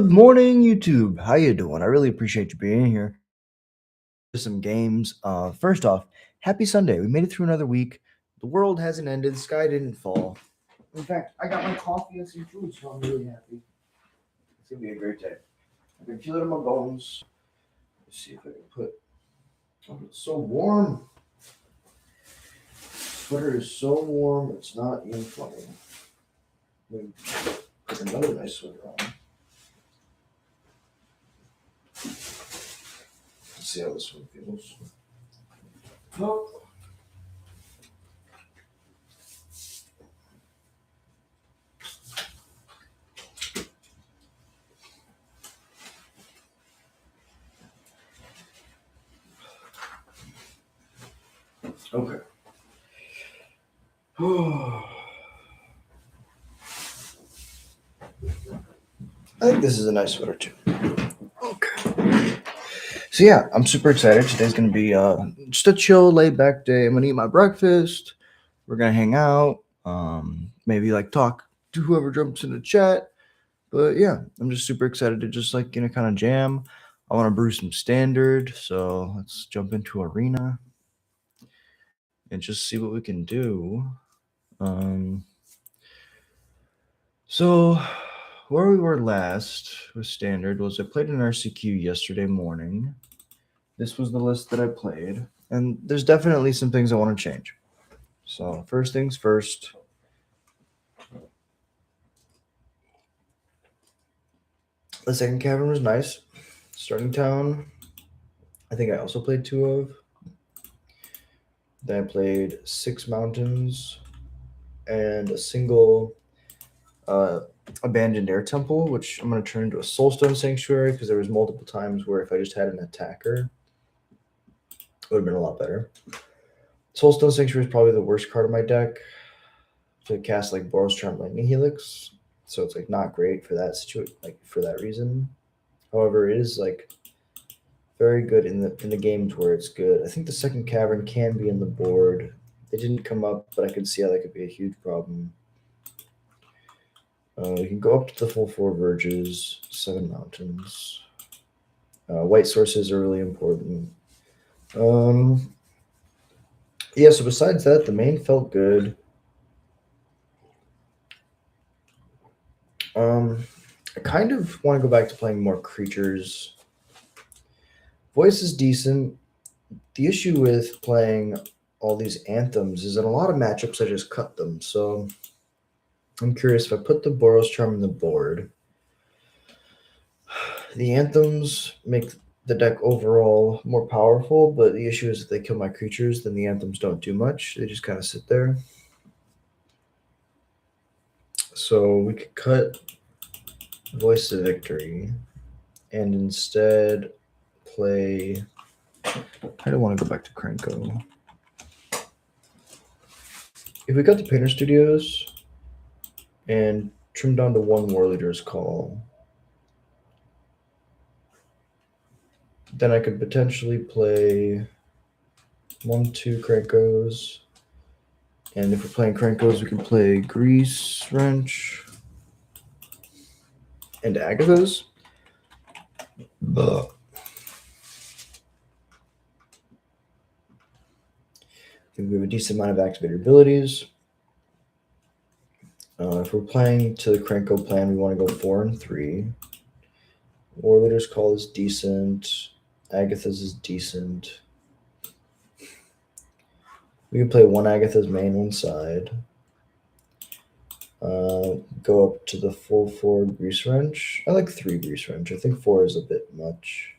Good morning, YouTube. How you doing? I really appreciate you being here. Some games. First off, happy Sunday. We made it through another week. The world hasn't ended. The sky didn't fall. In fact, I got my coffee and some food, so I'm really happy. It's gonna be a great day. I can feel it in my bones. Let's see if I can put. Oh, it's so warm. Sweater is so warm. It's not even funny. Let me put another nice sweater on. Let's see how this one feels. Oh. Okay. I think this is a nice sweater too. Okay. So yeah, I'm super excited. Today's gonna be just a chill, laid back day. I'm gonna eat my breakfast. We're gonna hang out. Maybe like talk to whoever jumps in the chat. But yeah, I'm just super excited to just like kind of jam. I want to brew some standard, so let's jump into arena and just see what we can do. So where we were last with standard was I played an RCQ yesterday morning. This was the list that I played, and there's definitely some things I want to change. So first things first. The second cavern was nice. Starting town, I think I also played 2 of. Then I played 6 mountains and a single abandoned air temple, which I'm going to turn into a soulstone sanctuary because there was multiple times where if I just had an attacker, it would have been a lot better. Soulstone sanctuary is probably the worst card of my deck to cast like Boros Charm Lightning Helix, so it's like not great for that situation, like for that reason. However, it is like very good in the games where it's good. I think the second cavern can be in the board. It didn't come up, but I could see how that could be a huge problem. You can go up to the full 4 verges, 7 mountains. White sources are really important. Yeah, so besides that, the main felt good. I kind of want to go back to playing more creatures. Voice is decent. The issue with playing all these anthems is in a lot of matchups I just cut them. So I'm curious if I put the Boros Charm in the board. The anthems make the deck overall more powerful, but the issue is if they kill my creatures, then the anthems don't do much. They just kind of sit there. So we could cut Voice of Victory and instead play. I don't want to go back to Krenko. If we got the Painter Studios and trim down to 1 War Leader's Call, then I could potentially play 1, 2 Krenkos. And if we're playing Krenkos, we can play Grease Wrench and Agathas. I think we have a decent amount of activated abilities. If we're playing to the Krenko plan, we want to go 4 and 3. War Leader's Call is decent. Agathas is decent. We can play 1 Agatha's main, 1 side. Go up to the full 4 Grease Wrench. I like 3 Grease Wrench. I think 4 is a bit much.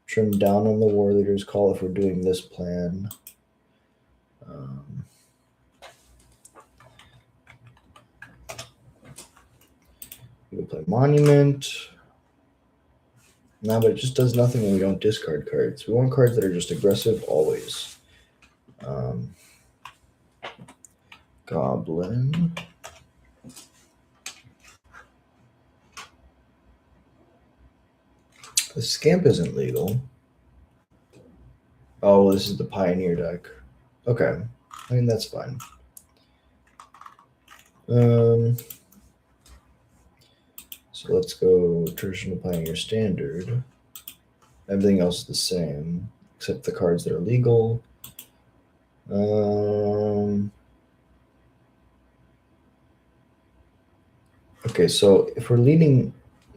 Trim down on the War Leader's Call if we're doing this plan. We can play Monument. No, but it just does nothing when we don't discard cards. We want cards that are just aggressive always. Goblin. The Scamp isn't legal. Oh, this is the Pioneer deck. Okay. I mean, that's fine. So let's go traditional pioneer standard. Everything else is the same, except the cards that are legal. Okay, so if we're leaning,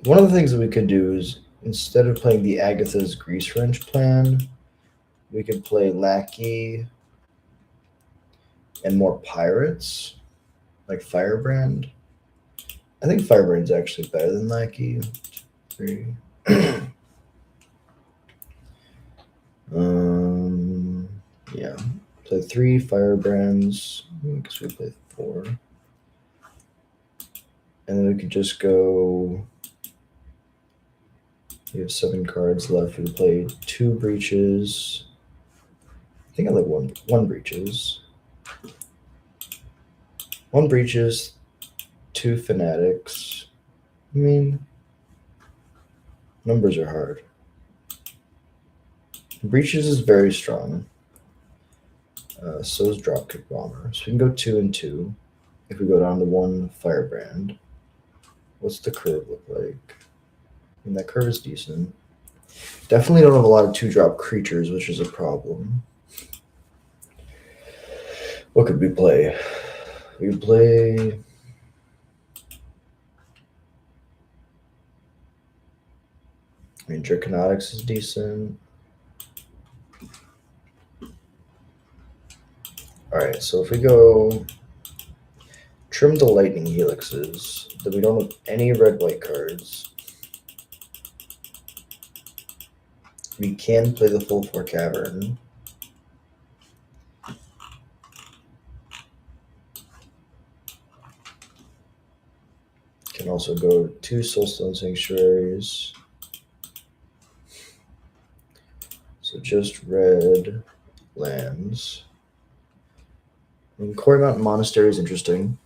one of the things that we could do is instead of playing the Agatha's Grease Wrench plan, we could play Lackey and more Pirates, like Firebrand. I think Firebrand's actually better than Lackey. 3. Yeah. Play 3 Firebrands. I guess we play 4. And then we could just go. We have 7 cards left. We play 2 Breaches. I think I like one Breaches. 1 Breaches, 2 Fanatics. I mean, numbers are hard. Breaches is very strong. So is Dropkick Bomber. So we can go 2 and 2. If we go down to 1 Firebrand, what's the curve look like? I mean, that curve is decent. Definitely don't have a lot of 2-drop creatures, which is a problem. What could we play? We could play. I mean, Draconics is decent. Alright, so if we go trim the Lightning Helixes, then we don't have any red-white cards. We can play the full 4 Cavern. Can also go 2 Soulstone Sanctuaries. So just red lands. And Quarry Mountain Monastery is interesting.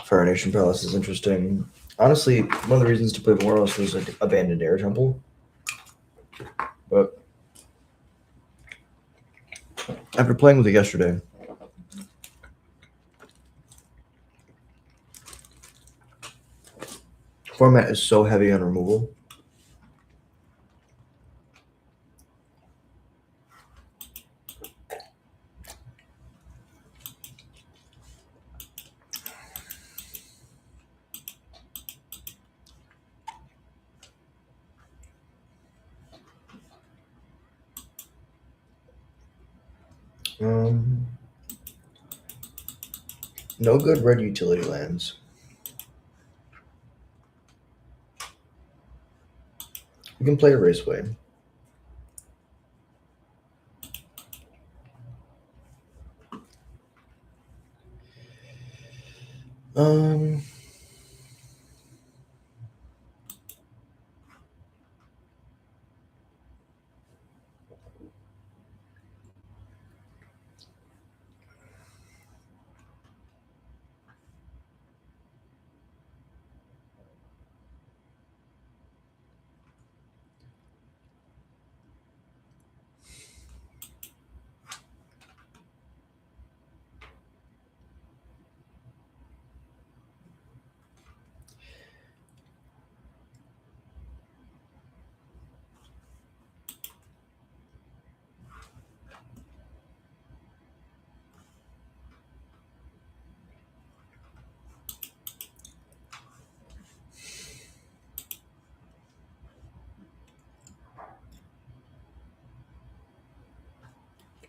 Fire Nation Palace is interesting. Honestly, one of the reasons to play Moros was like Abandoned Air Temple. But after playing with it yesterday, format is so heavy on removal. No good red utility lands. We can play a Raceway.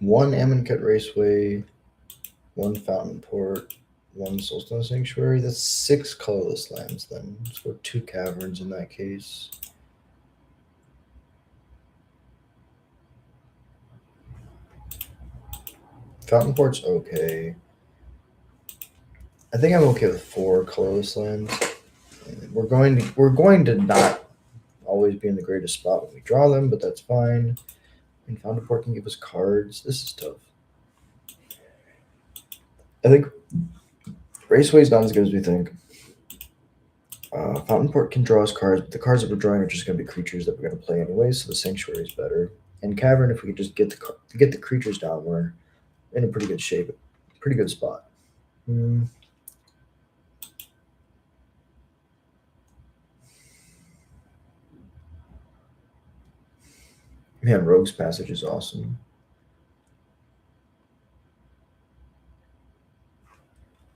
One Amonkhet Raceway, 1 Fountain Port, 1 Soulstone Sanctuary. That's 6 colorless lands then. Let's go 2 Caverns in that case. Fountain Port's okay. I think I'm okay with 4 colorless lands. We're going to not always be in the greatest spot when we draw them, but that's fine. And Fountain Port can give us cards. This is tough. I think Raceway's not as good as we think. Fountain Port can draw us cards, but the cards that we're drawing are just going to be creatures that we're going to play anyway, so the Sanctuary is better. And Cavern, if we could just get the creatures down, we're in a pretty good shape, pretty good spot. Man, Rogue's Passage is awesome.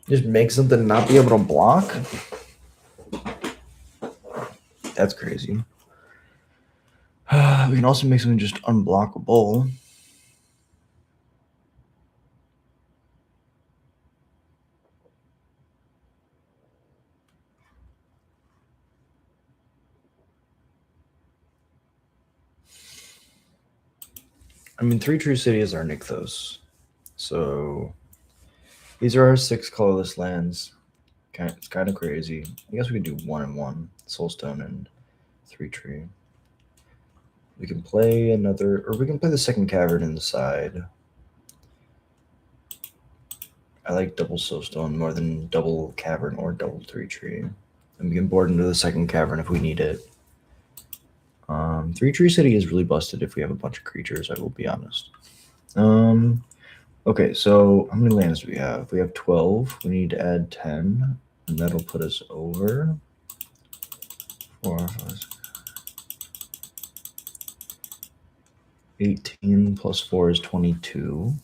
Just make something not be able to block? That's crazy. We can also make something just unblockable. I mean, 3 True City is our Nykthos. So these are our 6 colorless lands. It's kind of crazy. I guess we could do 1 and 1, Soulstone and 3 Tree. We can play another, or we can play the second Cavern inside. I like double Soulstone more than double Cavern or double 3 Tree. And we can board into the second Cavern if we need it. 3 Tree City is really busted if we have a bunch of creatures, I will be honest. Okay, so how many lands do we have? We have 12. We need to add 10, and that'll put us over 4, 5, 6, 18 plus 4 is 22.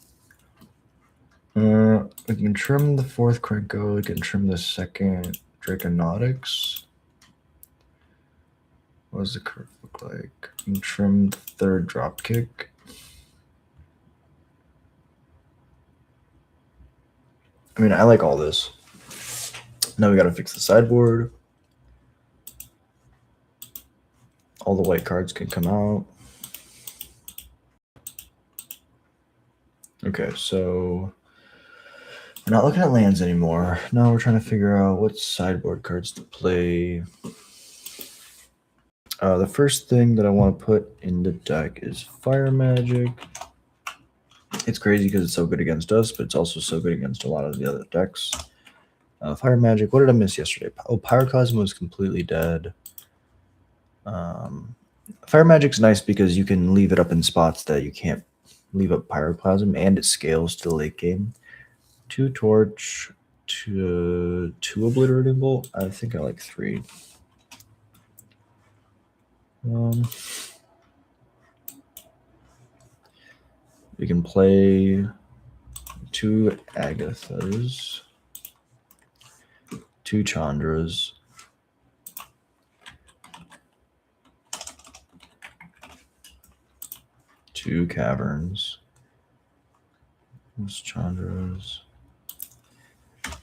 We can trim the 4th Krenko. We can trim the 2nd Draconautics. What does the curve look like? We can trim the 3rd Dropkick. I mean, I like all this. Now we gotta fix the sideboard. All the white cards can come out. Okay, so we're not looking at lands anymore. Now we're trying to figure out what sideboard cards to play. The first thing that I want to put in the deck is Fire Magic. It's crazy because it's so good against us, but it's also so good against a lot of the other decks. Fire Magic, what did I miss yesterday? Oh, Pyroclasm was completely dead. Fire Magic's nice because you can leave it up in spots that you can't leave up Pyroclasm, and it scales to the late game. 2 Torch, 2 Obliterating Bolt. I think I like 3. We can play 2 Agathas, 2 Chandras, 2 Caverns. Those Chandras.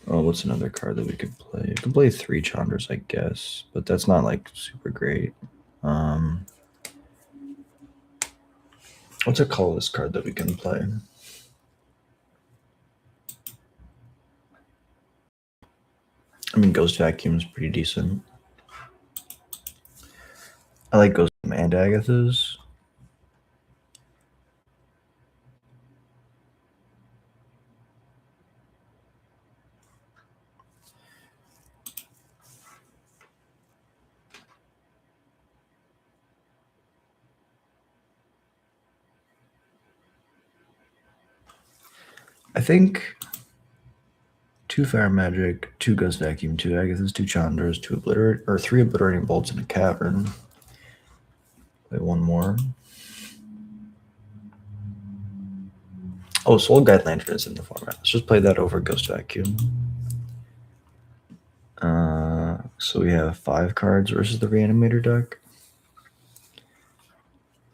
Oh, what's another card that we could play? We can play 3 Chandras, I guess, but that's not like super great. What's a colorless card that we can play? I mean, Ghost Vacuum is pretty decent. I like Ghost Vacuum and Agathas. I think 2 Fire Magic, 2 Ghost Vacuum, 2 Agathas, 2 Chandras, 3 Obliterating Bolts in a Cavern. Play 1 more. Oh, Soul Guide Lantern is in the format. Let's just play that over Ghost Vacuum. So we have 5 cards versus the Reanimator deck.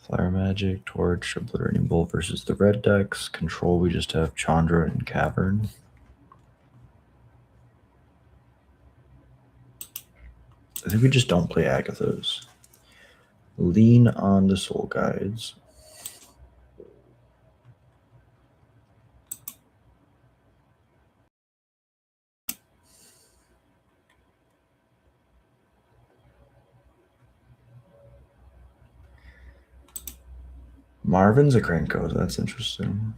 Fire Magic, Torch, Obliterating Bolt versus the red decks. Control, we just have Chandra and Cavern. I think we just don't play Agathos. Lean on the Soul Guides. Marvin's a Krenko, that's interesting.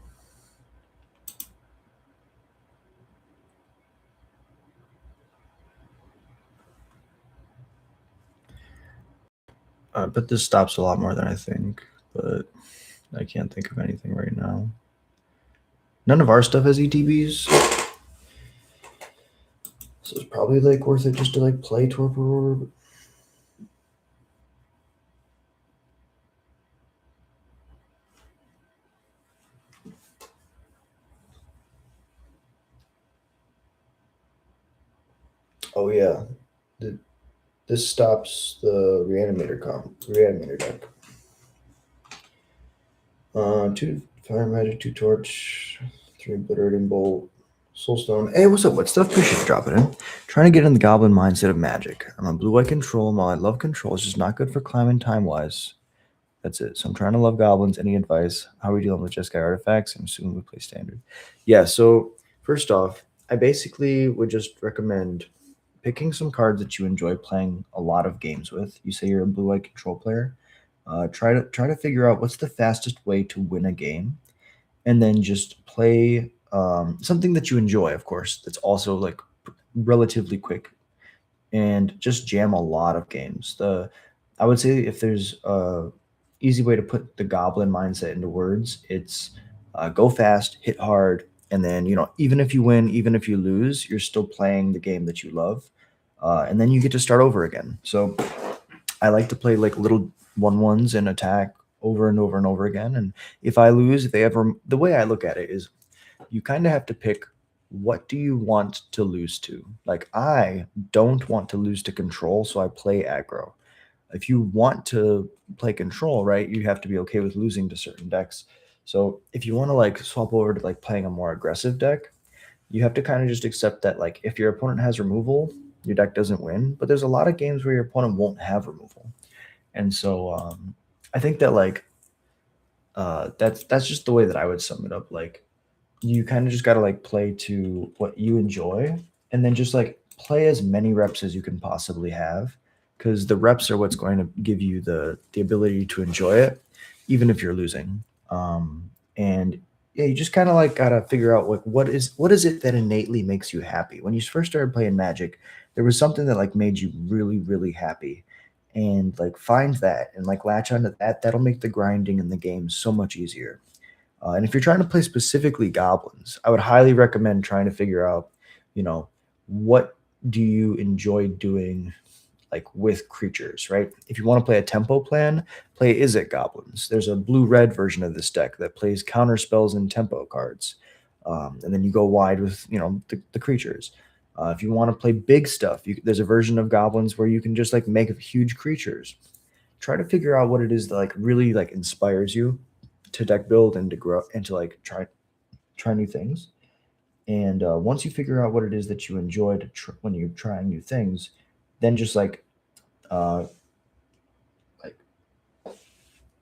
But this stops a lot more than I think, but I can't think of anything right now. None of our stuff has ETBs. So it's probably like worth it just to like play Torpor Orb. Oh yeah, this stops the reanimator deck. Two fire magic, two torch, three obliterating bolt, soulstone. Hey, what's up? What stuff? Appreciate you dropping in. Trying to get in the goblin mindset of magic. I'm a blue-white control, and while I love control, it's just not good for climbing time-wise. That's it. So I'm trying to love goblins. Any advice? How are we dealing with Jeskai artifacts? I'm assuming we play standard. Yeah. So first off, I basically would just recommend picking some cards that you enjoy playing a lot of games with. You say you're a blue-white control player. Try to figure out what's the fastest way to win a game, and then just play something that you enjoy. Of course, that's also like relatively quick, and just jam a lot of games. I would say if there's a easy way to put the goblin mindset into words, it's go fast, hit hard, and then even if you win, even if you lose, you're still playing the game that you love, and then you get to start over again. So I like to play like little 1/1s and attack over and over and over again. And if I lose, if they ever, the way I look at it is you kind of have to pick what do you want to lose to. Like I don't want to lose to control, so I play aggro. If you want to play control, right, you have to be okay with losing to certain decks. So if you want to like swap over to like playing a more aggressive deck, you have to kind of just accept that like if your opponent has removal, your deck doesn't win. But there's a lot of games where your opponent won't have removal. And so I think that like that's just the way that I would sum it up. Like you kind of just got to like play to what you enjoy, and then just like play as many reps as you can possibly have, because the reps are what's going to give you the ability to enjoy it, even if you're losing. And yeah, you just kind of like gotta figure out like what is it that innately makes you happy. When you first started playing Magic, there was something that like made you really really happy, and like find that and like latch onto that. That'll make the grinding in the game so much easier. And if you're trying to play specifically goblins, I would highly recommend trying to figure out, what do you enjoy doing like with creatures, right? If you want to play a tempo plan, play Is It Goblins. There's a blue-red version of this deck that plays counter spells and tempo cards. And then you go wide with, the creatures. If you want to play big stuff, there's a version of goblins where you can just like make huge creatures. Try to figure out what it is that like really like inspires you to deck build and to grow and to like try new things. And once you figure out what it is that you enjoy when you're trying new things, then just uh, like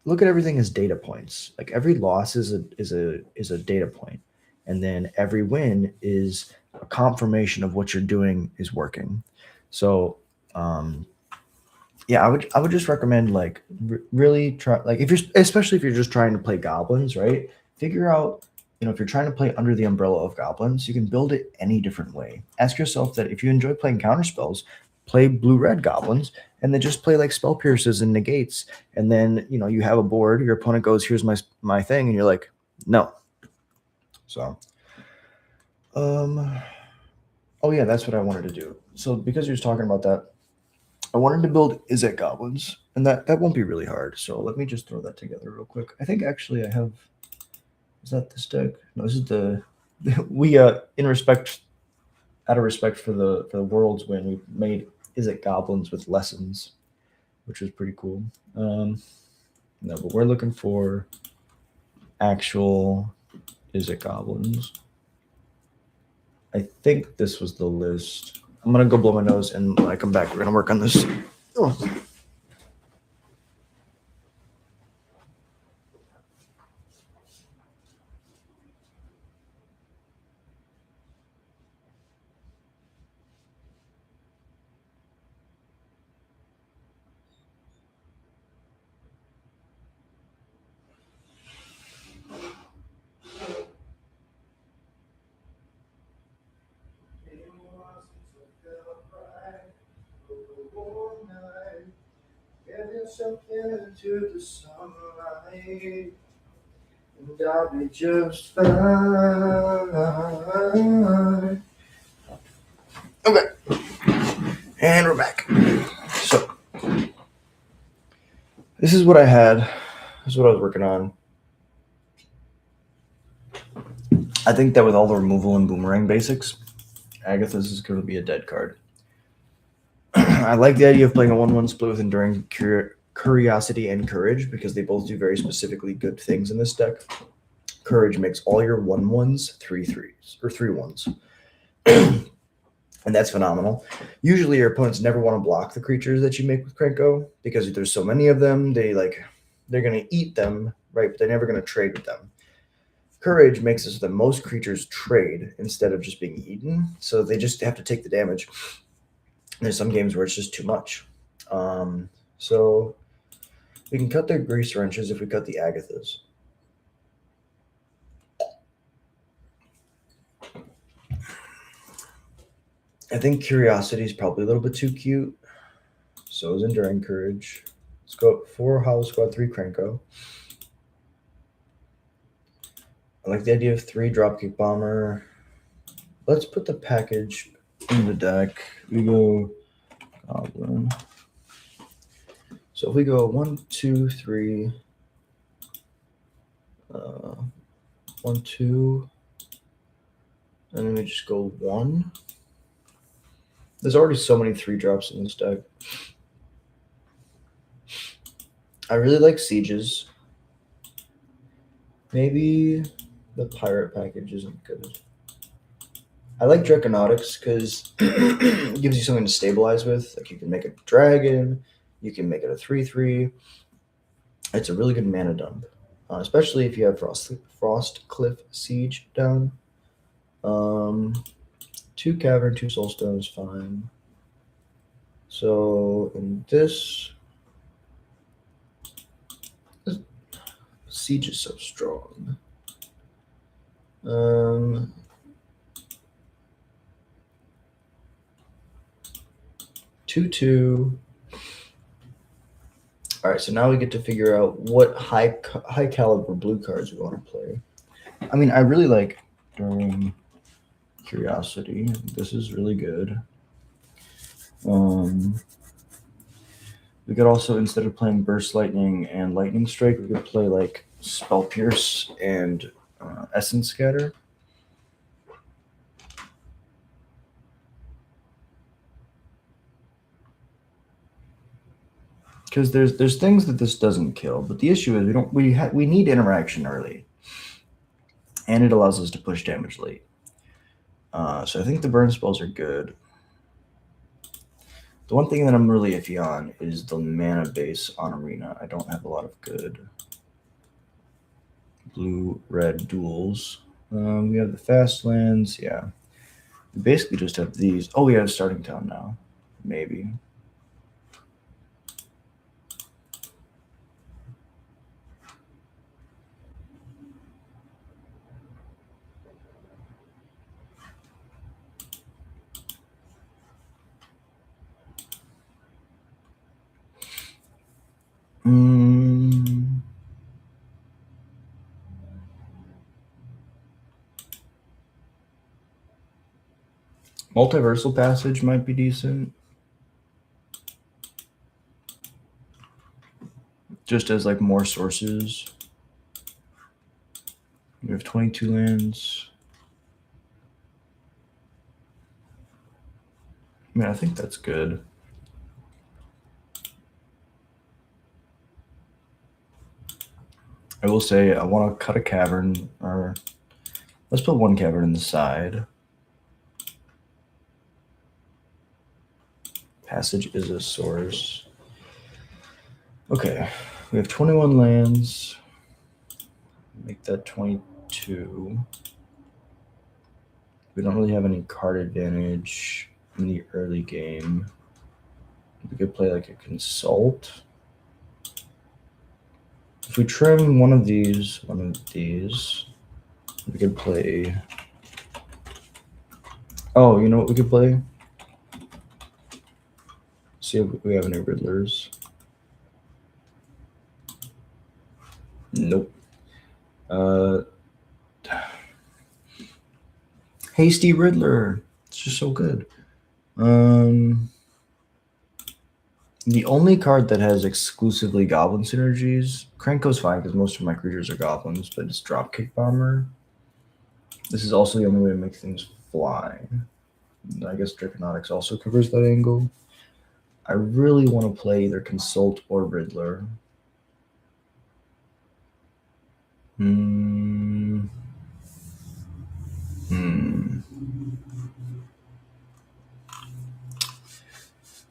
look at everything as data points. Like every loss is a data point, and then every win is a confirmation of what you're doing is working. So yeah, I would just recommend like really try, like if you're especially if you're just trying to play goblins, right? Figure out, if you're trying to play under the umbrella of goblins, you can build it any different way. Ask yourself that if you enjoy playing counter spells, play blue red goblins, and then just play like spell pierces and negates, and then you have a board. Your opponent goes, "Here's my thing," and you're like, "No." So, um, oh yeah, that's what I wanted to do. So because you're talking about that, I wanted to build Is It Goblins, and that won't be really hard. So let me just throw that together real quick. I think actually I have. Is that this deck? No, this is the we in respect out of respect for the world's win, we made Is It Goblins with lessons, which was pretty cool. No, but we're looking for actual Is It Goblins. I think this was the list. I'm gonna go blow my nose, and when I come back, we're gonna work on this. Oh. Into the sunlight, and I'll be just fine. Okay, and we're back. So, this is what I had. This is what I was working on. I think that with all the removal and boomerang basics, Agatha's is going to be a dead card. I like the idea of playing a 1/1 split with Enduring Curiosity and Courage because they both do very specifically good things in this deck. Courage makes all your 1/1s 3/3s or 3/1s. And that's phenomenal. Usually your opponents never want to block the creatures that you make with Krenko because there's so many of them. They're going to eat them, right? But they're never going to trade with them. Courage makes it so that most creatures trade instead of just being eaten. So they just have to take the damage. There's some games where it's just too much. So we can cut their Grease Wrenches if we cut the Agathas. I think Curiosity is probably a little bit too cute. So is Enduring Courage. Let's go 4 Hollow Squad, 3 Krenko. I like the idea of 3 Dropkick Bomber. Let's put the package in the deck. We go Goblin. So if we go 1, 2, 3, 1, 2, and then we just go 1. There's already so many 3-drops in this deck. I really like Sieges. Maybe the Pirate package isn't good. I like Draconautics because it gives you something to stabilize with. Like you can make a dragon, you can make it a 3/3. It's a really good mana dump, especially if you have Frostcliff Siege down. 2 Cavern, 2 Soulstone is fine. So in this, Siege is so strong. 2/2. All right, so now we get to figure out what high caliber blue cards we want to play. I mean, I really like Enduring Curiosity. This is really good. We could also, instead of playing Burst Lightning and Lightning Strike, we could play like Spell Pierce and Essence Scatter. Because there's things that this doesn't kill, but the issue is we need interaction early, and it allows us to push damage late. So I think the burn spells are good. The one thing that I'm really iffy on is the mana base on Arena. I don't have a lot of good blue-red duels. We have the fast lands, yeah. We basically just have these. Oh, we have Starting Town now, maybe. Multiversal Passage might be decent. Just as like more sources. We have 22 lands. I mean, I think that's good. I will say I want to cut a cavern, or let's put 1 cavern in the side. Passage is a source. Okay, we have 21 lands. Make that 22. We don't really have any card advantage in the early game. We could play like a Consult. If we trim one of these, we could play. Oh, you know what we could play? See if we have any Riddlers. Nope. Hasty Riddler. It's just so good. The only card that has exclusively Goblin synergies, Krenko's fine because most of my creatures are Goblins, but it's Dropkick Bomber. This is also the only way to make things fly. I guess Draconautics also covers that angle. I really want to play either Consult or Riddler.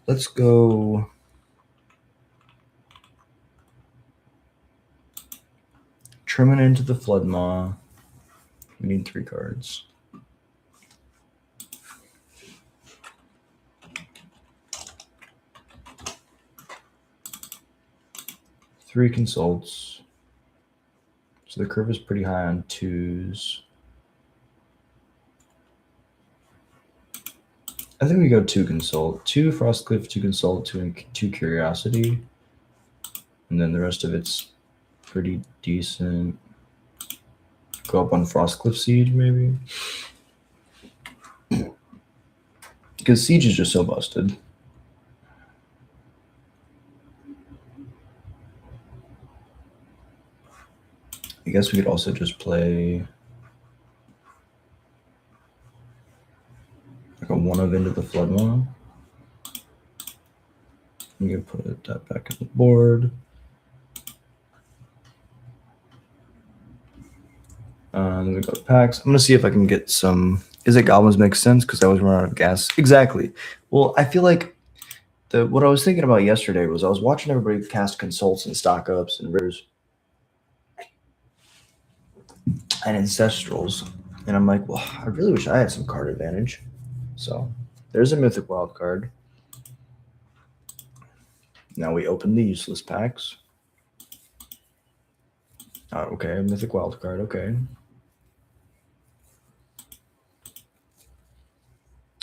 Let's go Trimming into the Floodmaw. We need 3 cards. Three Consults. So the curve is pretty high on 2s. I think we go 2 Consult. 2 Frostcliff, 2 Consult, 2 Curiosity. And then the rest of it's pretty decent. Go up on Frostcliff Siege, maybe? Because Siege is just so busted. I guess we could also just play like a 1 of Into the Floodmaw. I'm going to put that back on the board. Then we go to packs. I'm going to see if I can get some... Is it Goblins makes sense? Because I was running out of gas. Exactly. Well, I feel like what I was thinking about yesterday was I was watching everybody cast Consults and Stock Ups and Ritters and Ancestrals. And I'm like, well, I really wish I had some card advantage. So there's a Mythic Wild card. Now we open the useless packs. Okay, Mythic Wild card, okay.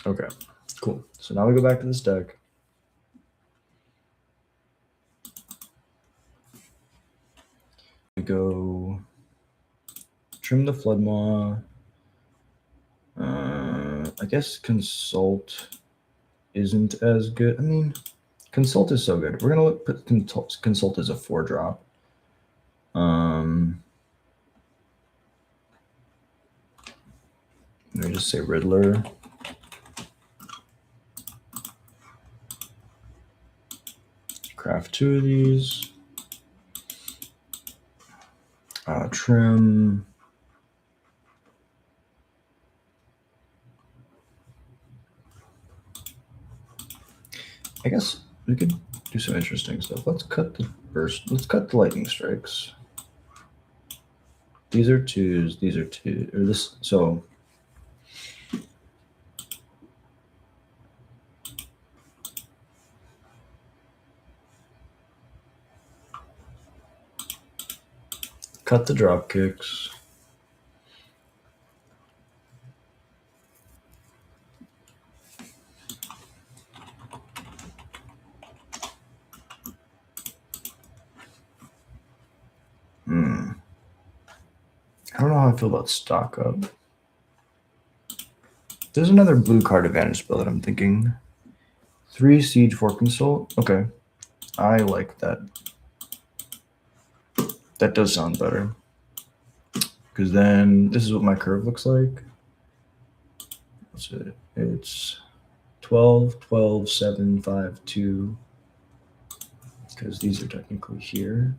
Okay, cool. So now we go back to this deck. We go Trim the Floodmaw. I guess Consult isn't as good. I mean, Consult is so good. We're gonna put Consult as a 4-drop. Let me just say Riddler. Craft 2 of these. Trim. I guess we could do some interesting stuff. Let's cut the burst. Let's cut the lightning strikes. These are 2s. These are 2. Or this. So cut the drop kicks. I don't know how I feel about Stock Up. There's another blue card advantage spell that I'm thinking. 3 Siege, 4 Consult. Okay. I like that. That does sound better. Because then this is what my curve looks like. What's it? It's 12, 12, 7, 5, 2. Because these are technically here.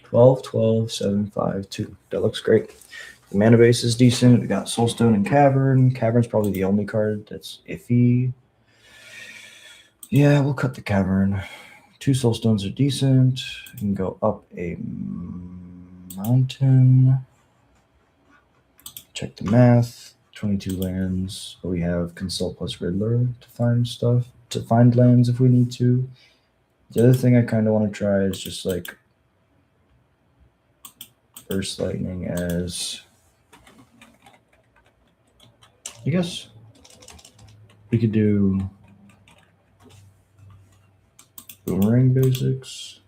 12, 12, 7, 5, 2. That looks great. The mana base is decent. We got Soulstone and Cavern. Cavern's probably the only card that's iffy. Yeah, we'll cut the Cavern. 2 Soulstones are decent. We can go up a mountain. Check the math. 22 lands. But we have Consult plus Riddler to find stuff. To find lands if we need to. The other thing I kind of want to try is just like Burst Lightning as... I guess we could do Boomerang basics.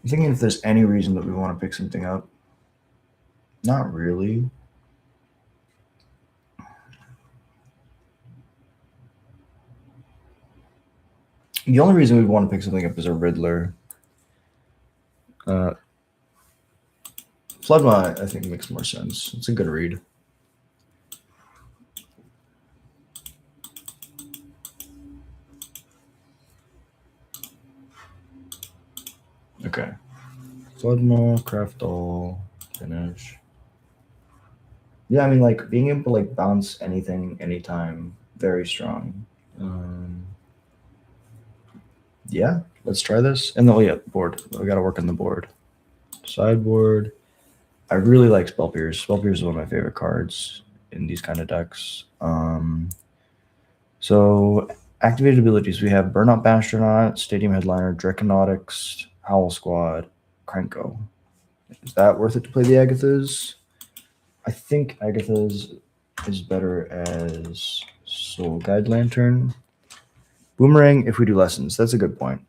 I'm thinking if there's any reason that we want to pick something up. Not really. The only reason we want to pick something up is a Riddler. Floodmaw, I think, makes more sense. It's a good read. Okay. Floodmaw, craft all, finish. Yeah, I mean, like being able to like bounce anything, anytime, very strong. Yeah, let's try this. And then, yeah, board. We got to work on the board. Sideboard. I really like Spell Pierce. Spell Pierce is one of my favorite cards in these kind of decks. So activated abilities, we have Burnout Bastronaut, Stadium Headliner, Draconautics, Howl Squad, Krenko. Is that worth it to play the Agathas? I think Agathas is better as Soul Guide Lantern. Boomerang if we do lessons. That's a good point.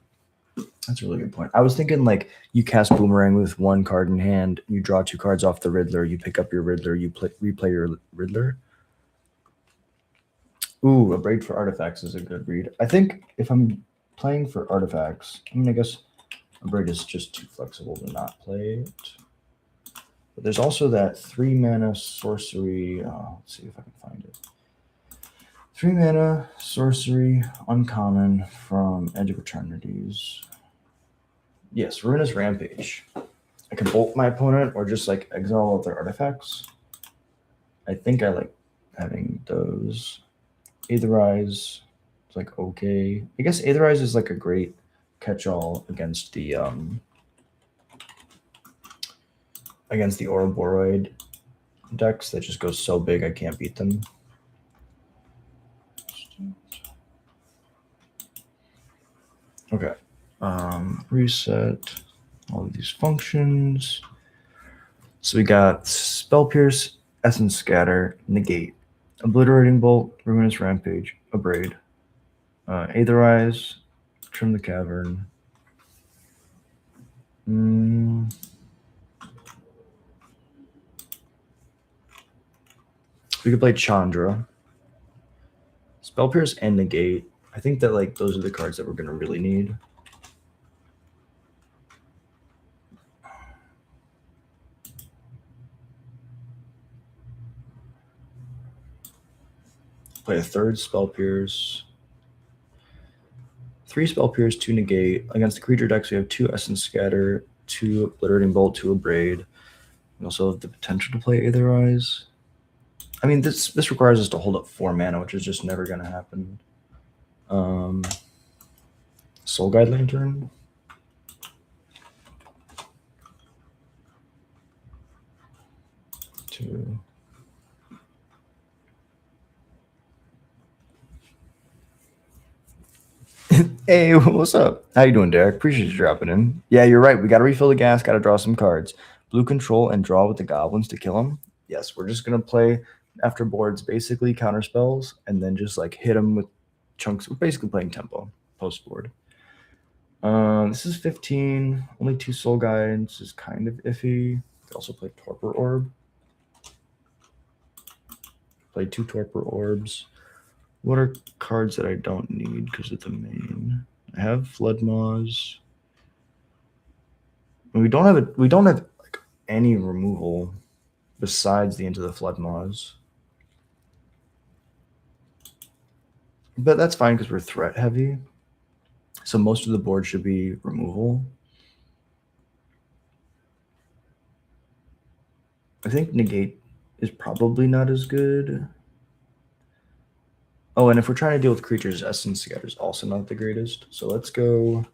That's a really good point. I was thinking like you cast Boomerang with one card in hand, you draw 2 cards off the Riddler, you pick up your Riddler, you replay your Riddler. Ooh, a Braid for Artifacts is a good read. I think if I'm playing for Artifacts, I mean, I guess a Braid is just too flexible to not play it. But there's also that 3 mana sorcery. Let's see if I can find it. 3 mana sorcery uncommon from Edge of Eternities. Yes, Ruinous Rampage. I can bolt my opponent or just like exile all of their artifacts. I think I like having those. Aetherize is like okay. I guess Aetherize is like a great catch-all against the Ouroboros decks that just go so big I can't beat them. Okay. Reset all of these functions. So we got Spell Pierce, Essence Scatter, Negate, Obliterating Bolt, Ruinous Rampage, Abrade, Aetherize, Trim the Cavern. We could play Chandra, Spell Pierce, and Negate. I think that like those are the cards that we're gonna really need. Play a third Spell Pierce. 3 Spell Pierce, 2 Negate. Against the creature decks, we have 2 Essence Scatter, 2 Obliterating Bolt, 2 Abrade. We also have the potential to play Aetherize. I mean, this requires us to hold up 4 mana, which is just never going to happen. Soul Guide Lantern. Two. Hey, what's up? How you doing, Derek? Appreciate you dropping in. Yeah, you're right. We got to refill the gas. Got to draw some cards. Blue control and draw with the goblins to kill them. Yes, we're just gonna play after boards, basically counter spells, and then just like hit them with chunks. We're basically playing tempo post board. This is 15. Only 2 soul guides is kind of iffy. We also play Torpor Orb. Play 2 Torpor Orbs. What are cards that I don't need because of the main? I have Flood Maws. We don't have like any removal besides the Into the Flood Maws. But that's fine because we're threat heavy. So most of the board should be removal. I think Negate is probably not as good. Oh, and if we're trying to deal with creatures, Essence Scatter is also not the greatest. So let's go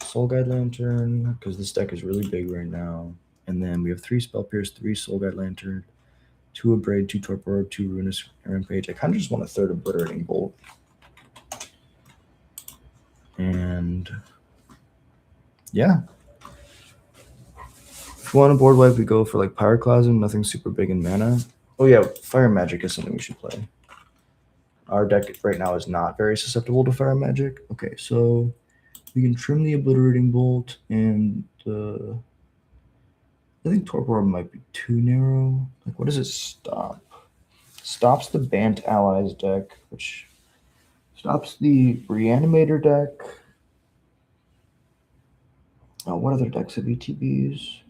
Soul Guide Lantern, because this deck is really big right now. And then we have 3 Spell Pierce, 3 Soul Guide Lantern, 2 Abrade, 2 Torpor, 2 Ruinous Rampage. I kind of just want a third Obliterating Bolt. And yeah. If we want a board wipe, we go for like Pyroclasm, nothing super big in mana. Oh yeah, Fire Magic is something we should play. Our deck right now is not very susceptible to Fire Magic. Okay, so we can trim the Obliterating Bolt, and I think Torpor might be too narrow. Like, what does it stop? Stops the Bant Allies deck, which stops the Reanimator deck. Oh, what other decks have ETBs?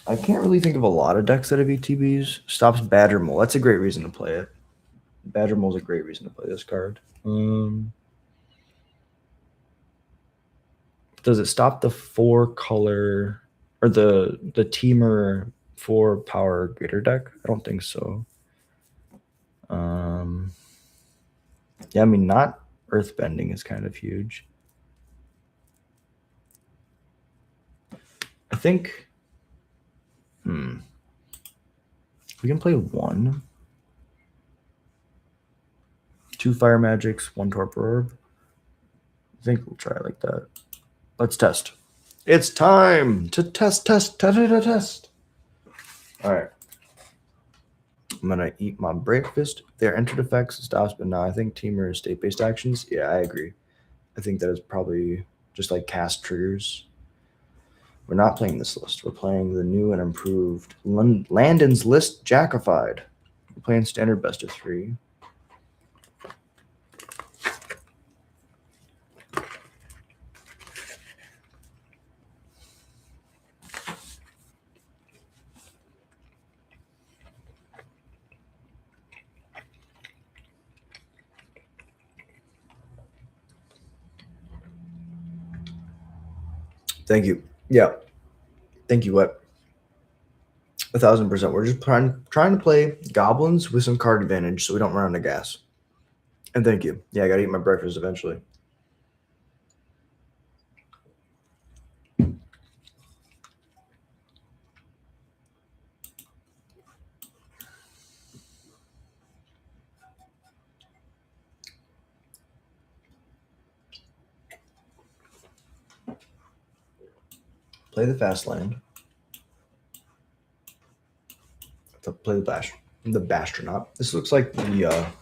I can't really think of a lot of decks that have ETBs. Stops Badger Mole. That's a great reason to play it. Badger Mole is a great reason to play this card. Does it stop the 4-color or the teamer 4-power greater deck? I don't think so. Yeah, I mean, not earthbending is kind of huge. I think we can play 1. 2 fire magics, 1 torpor orb. I think we'll try it like that. Let's test. It's time to test. All right. I'm gonna eat my breakfast. Their entered effects stops, but now I think teamer is state-based actions. Yeah, I agree. I think that is probably just like cast triggers. We're not playing this list. We're playing the new and improved Landon's List Jackified. We're playing standard best of 3. Thank you. Yeah. Thank you, what? 1,000%. We're just trying to play goblins with some card advantage so we don't run out of gas. And thank you. Yeah, I gotta eat my breakfast eventually. Play the fast land. Play the Bastronaut. This looks like the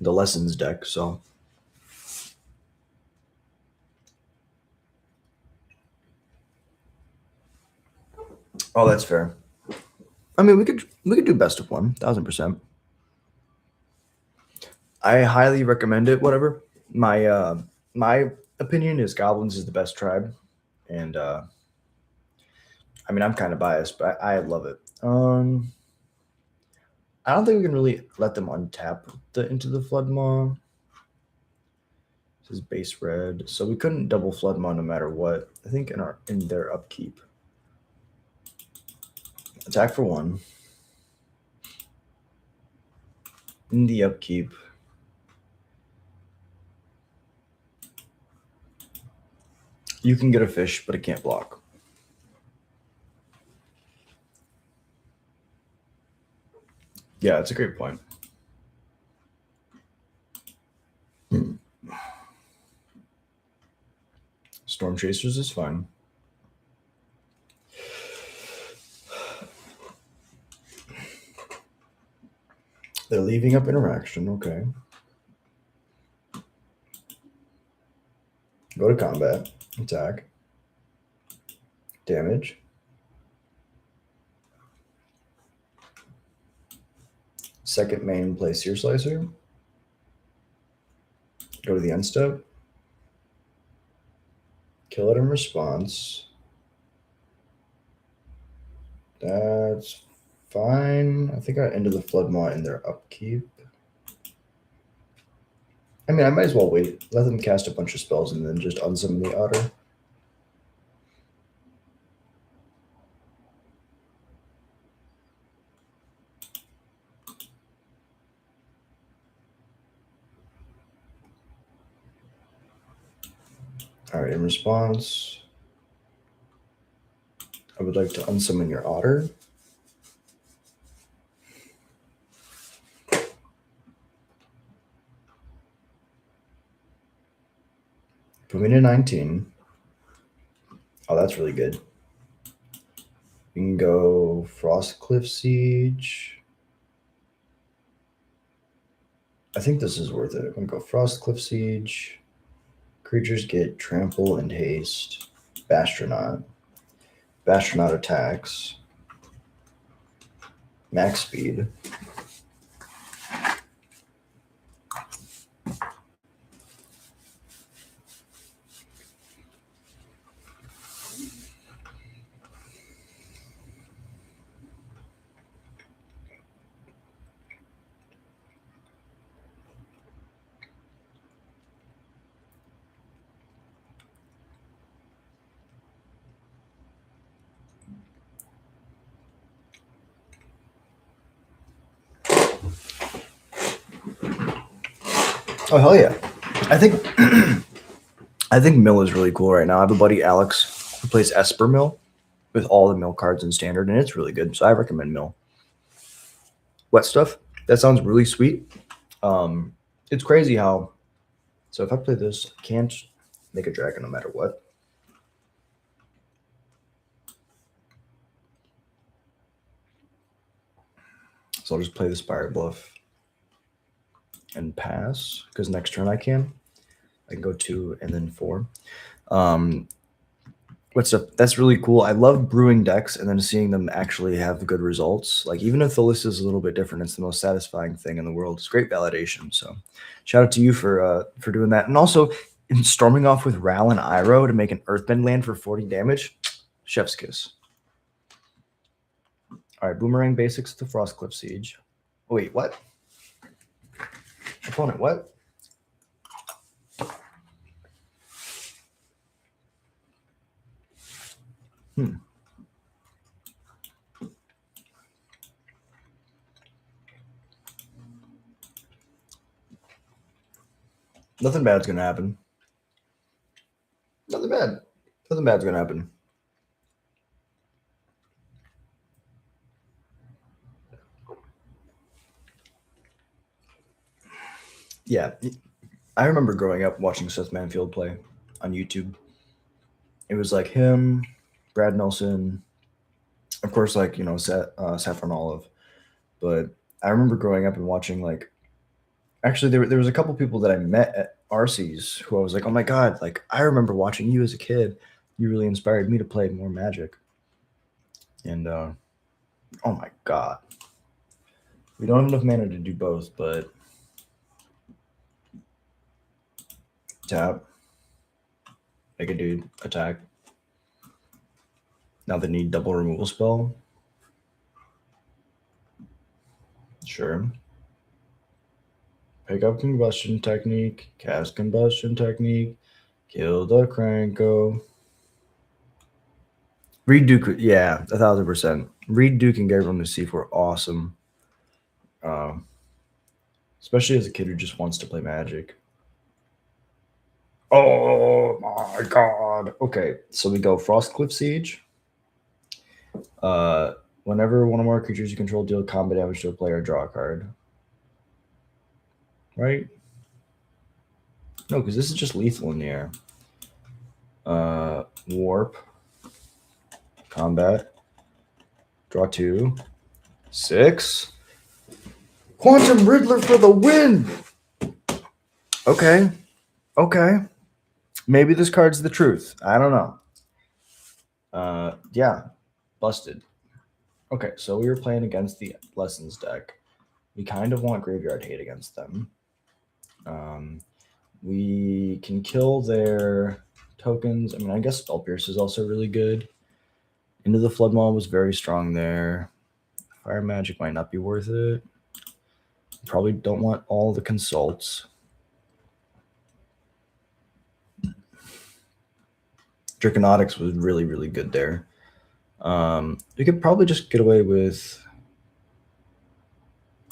lessons deck, so oh, that's fair. I mean, we could do best of 1, 1,000%. I highly recommend it. Whatever. My opinion is goblins is the best tribe, and I mean I'm kind of biased, but I love it. I don't think we can really let them untap into the Flood Maw. This is base red, so we couldn't double Flood Maw no matter what. I think in their upkeep. Attack for 1. In the upkeep. You can get a fish, but it can't block. Yeah, it's a great point. Storm Chasers is fine. They're leaving up interaction. Okay. Go to combat. Attack. Damage. Second main, play Seer Slicer. Go to the end step. Kill it in response. That's fine. I think I ended the Flood Maw in their upkeep. I mean, I might as well wait. Let them cast a bunch of spells and then just unsummon the Otter. All right, in response, I would like to unsummon your Otter. Put me to 19. Oh, that's really good. We can go Frostcliff Siege. I think this is worth it. I'm going to go Frostcliff Siege. Creatures get Trample and Haste. Bastronaut. Bastronaut attacks. Max speed. Oh hell yeah! I think I think Mill is really cool right now. I have a buddy Alex who plays Esper Mill with all the Mill cards in standard, and it's really good. So I recommend Mill. Wet stuff. That sounds really sweet. It's crazy how. So if I play this, I can't make a dragon no matter what. So I'll just play the Spire Bluff and pass because next turn I can go 2 and then 4. What's up? That's really cool. I love brewing decks and then seeing them actually have good results. Like even if the list is a little bit different, it's the most satisfying thing in the world. It's great validation. So shout out to you for doing that. And also in storming off with Ral and Iroh to make an Earthbend land for 40 damage. Chef's kiss. All right, Boomerang Basics to Frostcliff Siege. Oh, wait, what? Opponent, what? Nothing bad's gonna happen. Nothing bad. Nothing bad's gonna happen. Yeah, I remember growing up watching Seth Manfield play on YouTube. It was like him, Brad Nelson, of course, like Saffron Olive. But I remember growing up and watching like. Actually, there was a couple people that I met at RC's who I was like, oh my god, like I remember watching you as a kid. You really inspired me to play more Magic. And oh my god, we don't have enough mana to do both, but tap, make a dude attack. Now they need double removal spell. Sure. Pick up Combustion Technique, cast Combustion Technique, kill the Cranko. Reed Duke, yeah, 1,000%. Reed Duke and Gabriel Nassif were awesome. Especially as a kid who just wants to play Magic. Oh my god. Okay, so we go Frostcliff Siege. Whenever one or more creatures you control deal combat damage to a player, draw a card. Right? No, because this is just lethal in the air. Warp. Combat. Draw 2. 6. Quantum Riddler for the win! Okay. Okay. Maybe this card's the truth. I don't know. Yeah. Busted. Okay, so we were playing against the Lessons deck. We kind of want Graveyard Hate against them. We can kill their tokens. I mean, I guess Spell Pierce is also really good. Into the Flood Maw was very strong there. Fire Magic might not be worth it. Probably don't want all the consults. Draconics was really, really good there. We could probably just get away with...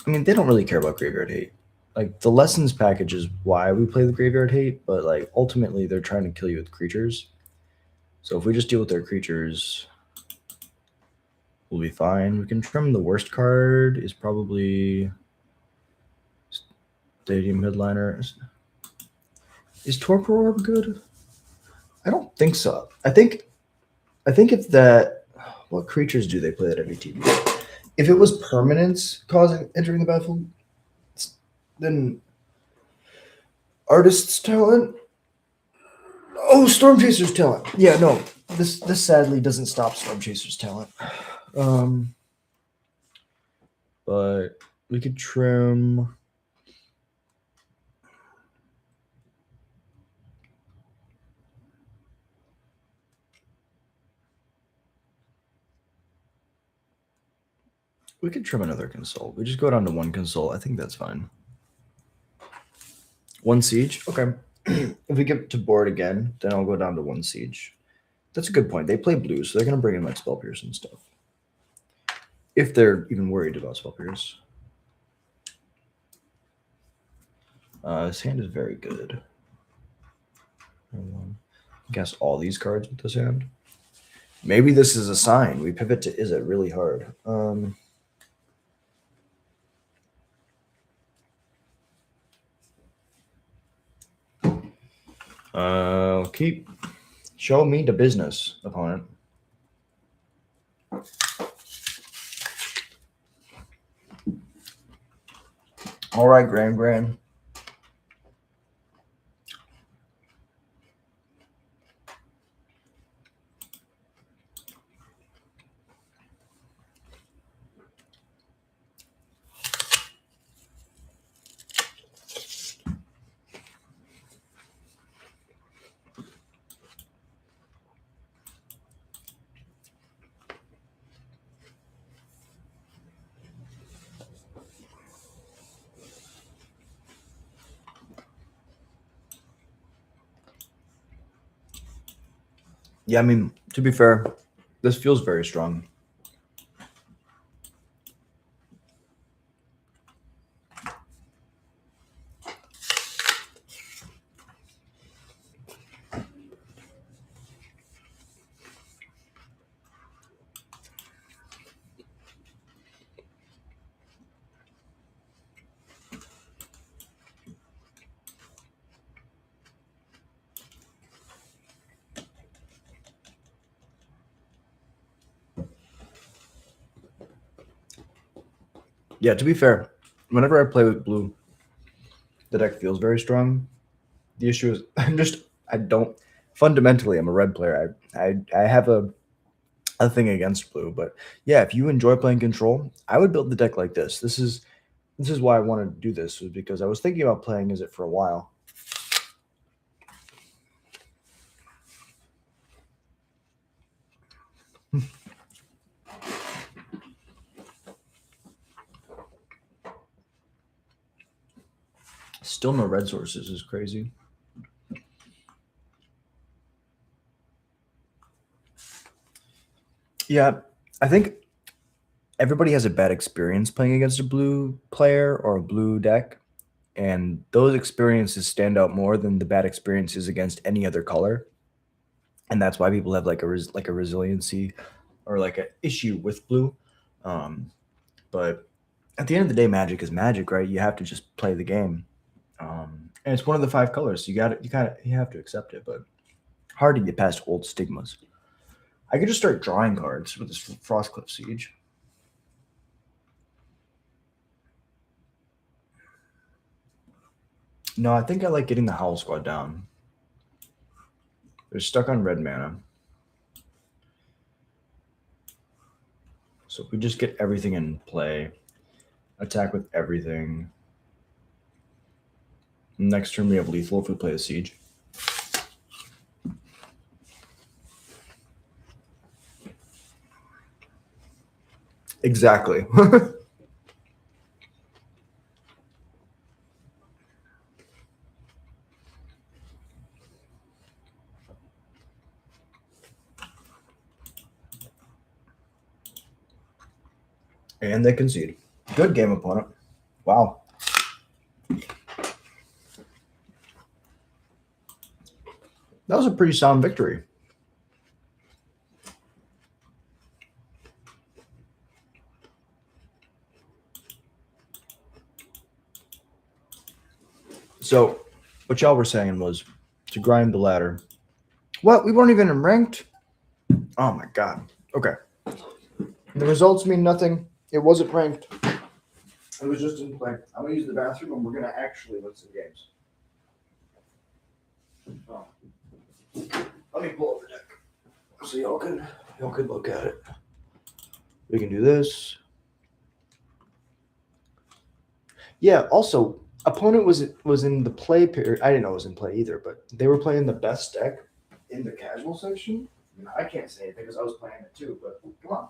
I mean, they don't really care about Graveyard Hate. Like, the Lessons package is why we play the Graveyard Hate, but, like, ultimately they're trying to kill you with creatures. So if we just deal with their creatures, we'll be fine. We can trim the worst card is probably Stadium Headliner. Is Torpor Orb good? I don't think so. I think it's that... What creatures do they play that every TV? If it was permanence entering the battlefield, then Artist's Talent. Oh, Storm Chaser's Talent. Yeah, no. This sadly doesn't stop Storm Chaser's Talent. But we could trim. We could trim another console. We just go down to one console. I think that's fine. One siege? Okay. If we get to board again, then I'll go down to one siege. That's a good point. They play blue, so they're going to bring in like Spell Pierce and stuff. If they're even worried about Spell Pierce. This hand is very good. Guess all these cards with this hand. Maybe this is a sign. We pivot to is it really hard. Keep show me the business, opponent. All right, Grand. Yeah, I mean, to be fair, this feels very strong. Yeah, to be fair, whenever I play with blue, the deck feels very strong. The issue is I don't fundamentally I'm a red player. I have a thing against blue, but yeah, if you enjoy playing control, I would build the deck like this. This is why I wanted to do this, was because I was thinking about playing as it for a while. Still no red sources is crazy. Yeah, I think everybody has a bad experience playing against a blue player or a blue deck, and those experiences stand out more than the bad experiences against any other color. And that's why people have like a resiliency or like an issue with blue. Um, but at the end of the day, magic is magic, right? You have to just play the game, and it's one of the five colors. So you have to accept it, but hard to get past old stigmas. I could just start drawing cards with this Frostcliff Siege. No, I think I like getting the Howl Squad down. They're stuck on red mana. So if we just get everything in play, attack with everything. Next turn we have lethal if we play a siege. Exactly. And they concede. Good game, opponent. Wow. That was a pretty sound victory. So, what y'all were saying was to grind the ladder. What? We weren't even in ranked? Oh my god. Okay. The results mean nothing. It wasn't ranked. It was just in play. I'm gonna use the bathroom and we're gonna actually win some games. Oh. Let me pull up the deck so y'all can look at it. We can do this. Yeah. Also, opponent was in the play period. I didn't know it was in play either, but they were playing the best deck in the casual section. I mean, I can't say anything because I was playing it too. But come on.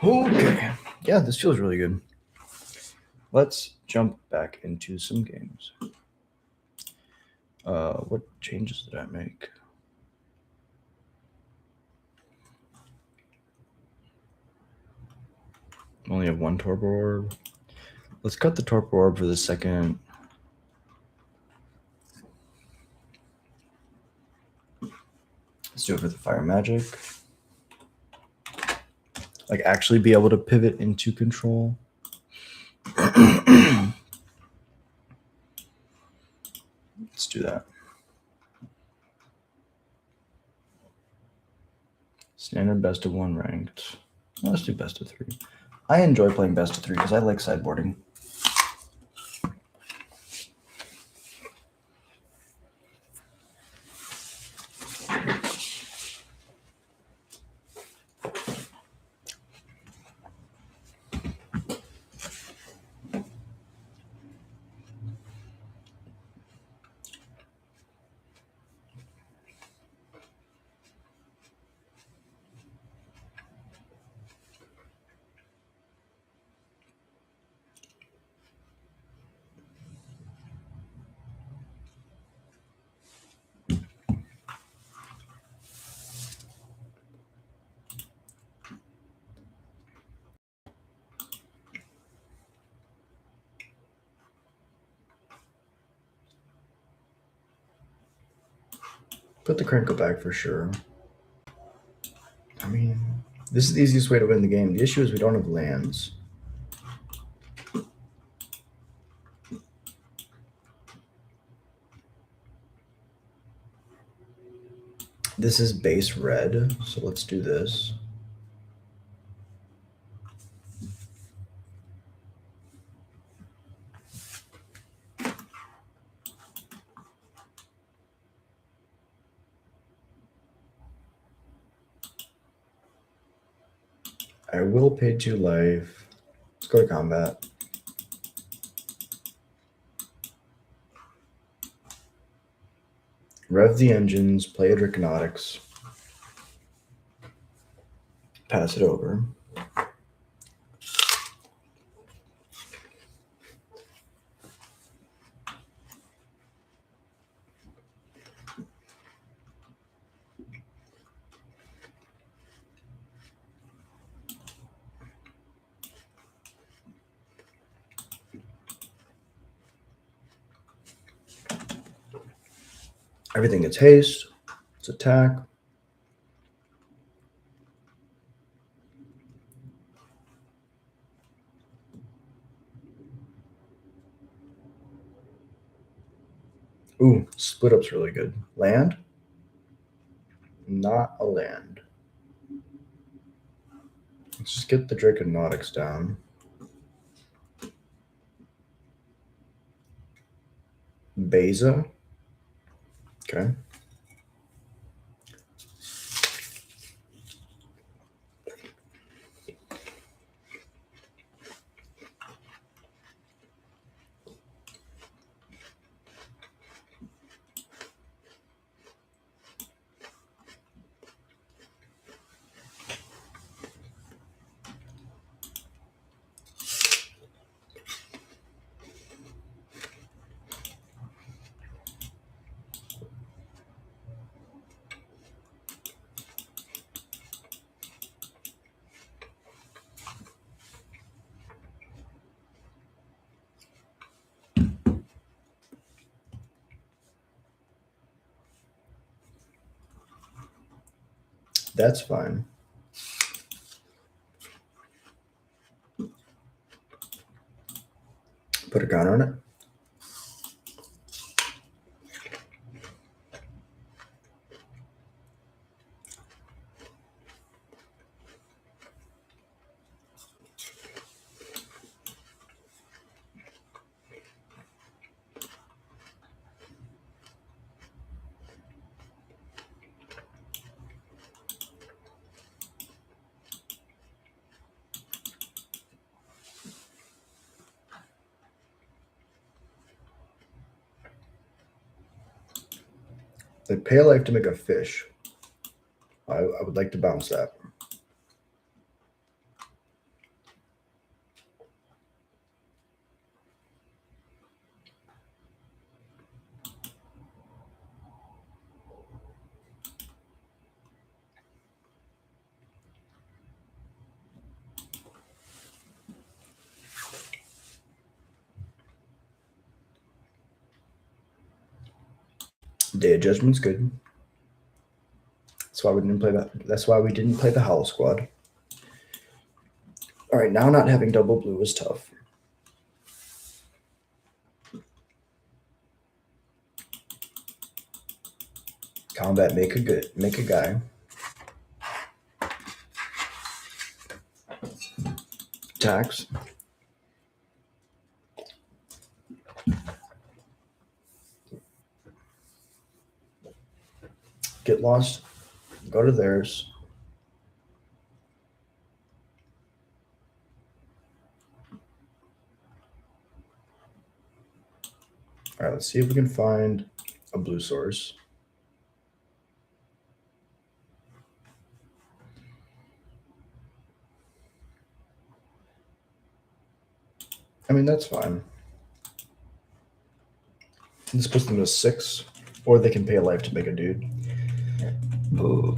Okay. Yeah, this feels really good. Let's jump back into some games. What changes did I make? I only have one Torpor Orb. Let's cut the Torpor Orb for the second. Let's do it for the Fire Magic. Like actually be able to pivot into control. Let's do that. Standard best of one ranked. Well, let's do best of three. I enjoy playing best of three because I like sideboarding. Put the Crinkle back for sure. I mean, this is the easiest way to win the game. The issue is we don't have lands. This is base red, so let's do this. I will pay 2 life. Let's go to combat. Rev the engines, play a Draconics. Pass it over. Everything gets haste. It's attack. Ooh, split up's really good. Land? Not a land. Let's just get the Draconics down. Beza. Okay. That's fine. Put a counter on it. They pay a life to make a fish. I would like to bounce that. Day of Judgment's good. That's why we didn't play that. That's why we didn't play the Howl Squad. All right, now not having double blue is tough. Combat, make a guy. Attacks. Get lost. Go to theirs. All right, let's see if we can find a blue source. I mean, that's fine. This puts them to 6, or they can pay a life to make a dude. Ugh.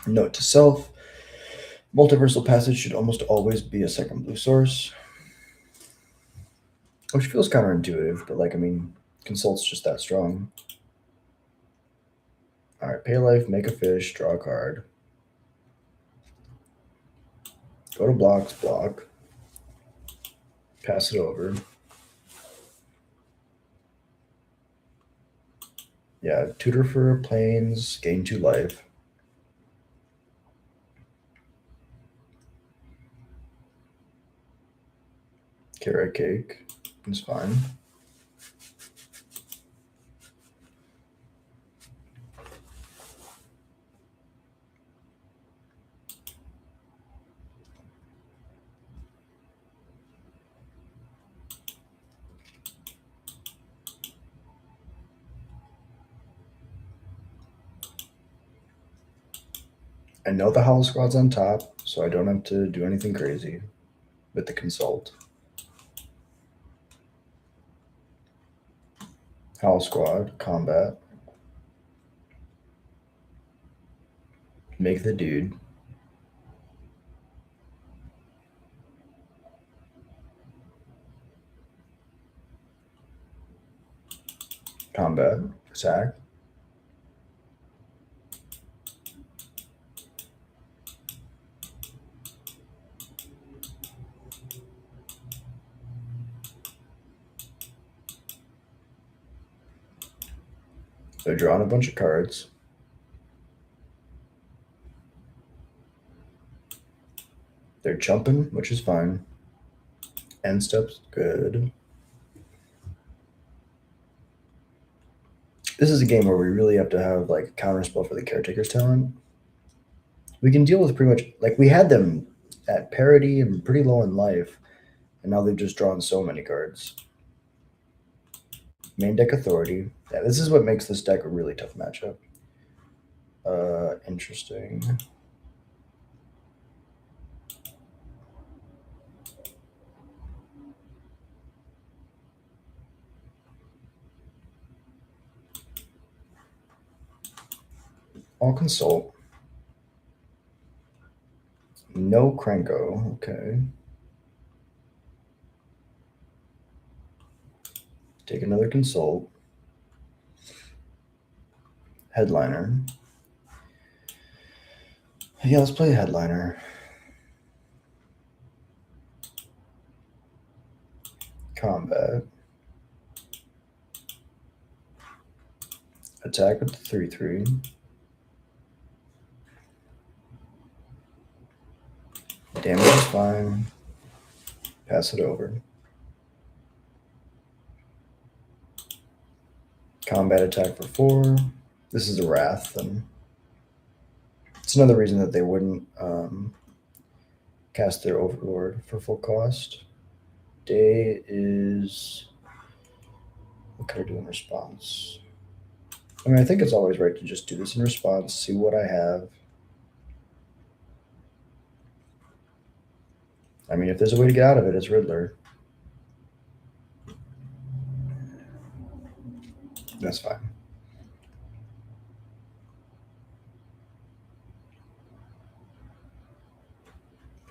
Note to self, multiversal passage should almost always be a second blue source. Which feels counterintuitive, but I mean, Consult's just that strong. Alright, pay life, make a fish, draw a card. Go to blocks, block. Pass it over. Yeah, tutor for planes, gain 2 life. Carrot cake, it's fine. I know the Howl Squad's on top, so I don't have to do anything crazy with the Consult. Howl Squad, combat. Make the dude. Combat, attack. They're drawing a bunch of cards. They're jumping, which is fine. End step's good. This is a game where we really have to have a counterspell for the Caretaker's talent. We can deal with pretty much we had them at parity and pretty low in life, and now they've just drawn so many cards. Main deck authority. Yeah, this is what makes this deck a really tough matchup. Interesting. I'll consult. No Cranko. Okay. Take another consult. Headliner. Yeah, let's play a headliner. Combat. Attack with the 3/3. Damage is fine. Pass it over. Combat attack for 4. This is a Wrath, and it's another reason that they wouldn't cast their Overlord for full cost. Day is... What can I do in response? I mean, I think it's always right to just do this in response, see what I have. I mean, if there's a way to get out of it, it's Riddler. That's fine.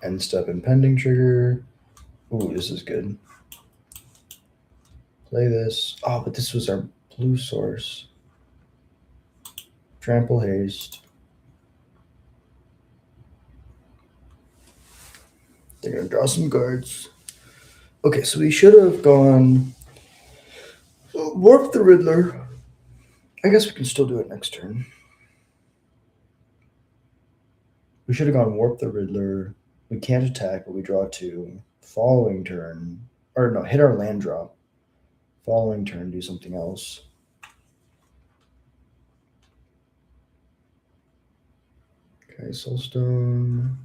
End step impending trigger. Ooh, this is good. Play this. Oh, but this was our blue source. Trample haste. They're gonna draw some cards. Okay, so we should have gone Warp the Riddler. I guess we can still do it next turn. We should have gone Warp the Riddler. We can't attack, but we draw 2. Following turn, or no, hit our land drop. Following turn, do something else. Okay, Soulstone.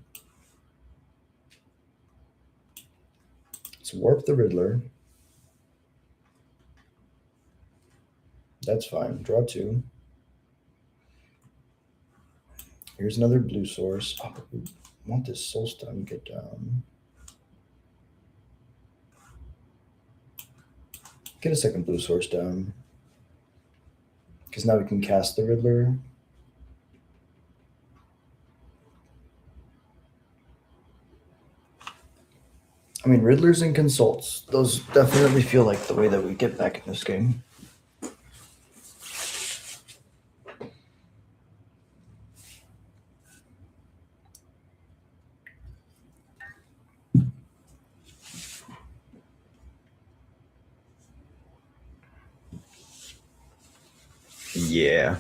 Let's Warp the Riddler. That's fine. Draw 2. Here's another blue source. Oh, but we want this Soulstone to get down. Get a second blue source down. Because now we can cast the Riddler. I mean, Riddlers and Consults. Those definitely feel like the way that we get back in this game. Yeah.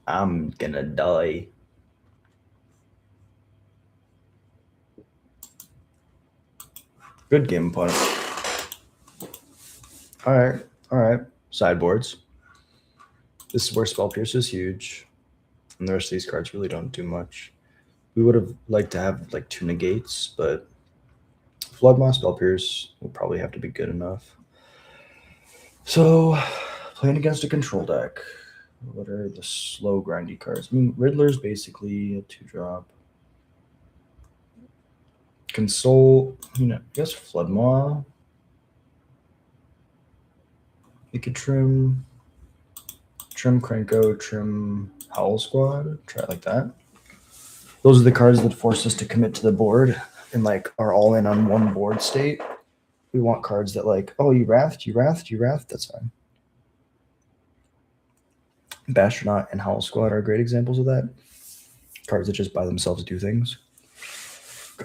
I'm gonna die. Good game point. All right. Sideboards. This is where Spell Pierce is huge. And the rest of these cards really don't do much. We would have liked to have like 2 negates, but Floodmaw, Spell Pierce will probably have to be good enough. So, playing against a control deck. What are the slow grindy cards? I mean, Riddler's basically a 2-drop. Console, I guess Floodmaw. You could trim Krenko, trim Howl Squad. Try it like that. Those are the cards that force us to commit to the board and like are all in on one board state. We want cards that like, oh, you wrathed, that's fine. Bastronaut and Howl Squad are great examples of that. Cards that just by themselves do things.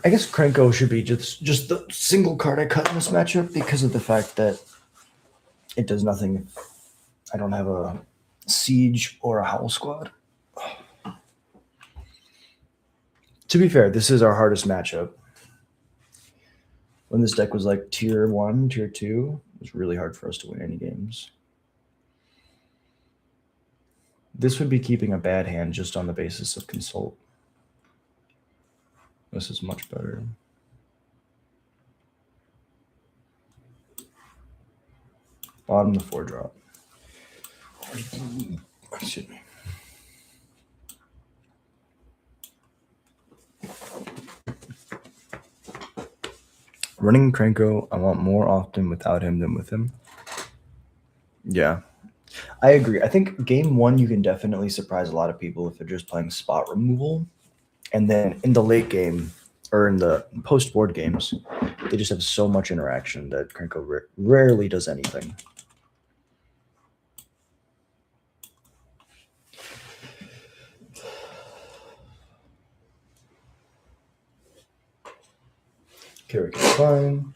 I guess Krenko should be just the single card I cut in this matchup because of the fact that it does nothing if I don't have a Siege or a Howl Squad. To be fair, this is our hardest matchup. When this deck was like tier 1, tier 2, it was really hard for us to win any games. This would be keeping a bad hand just on the basis of Consult. This is much better. Bottom the 4-drop. Excuse me. Running Krenko, I want more often without him than with him. Yeah, I agree. I think game 1, you can definitely surprise a lot of people if they're just playing spot removal. And then in the late game, or in the post-board games, they just have so much interaction that Krenko rarely does anything. Carrick is fine.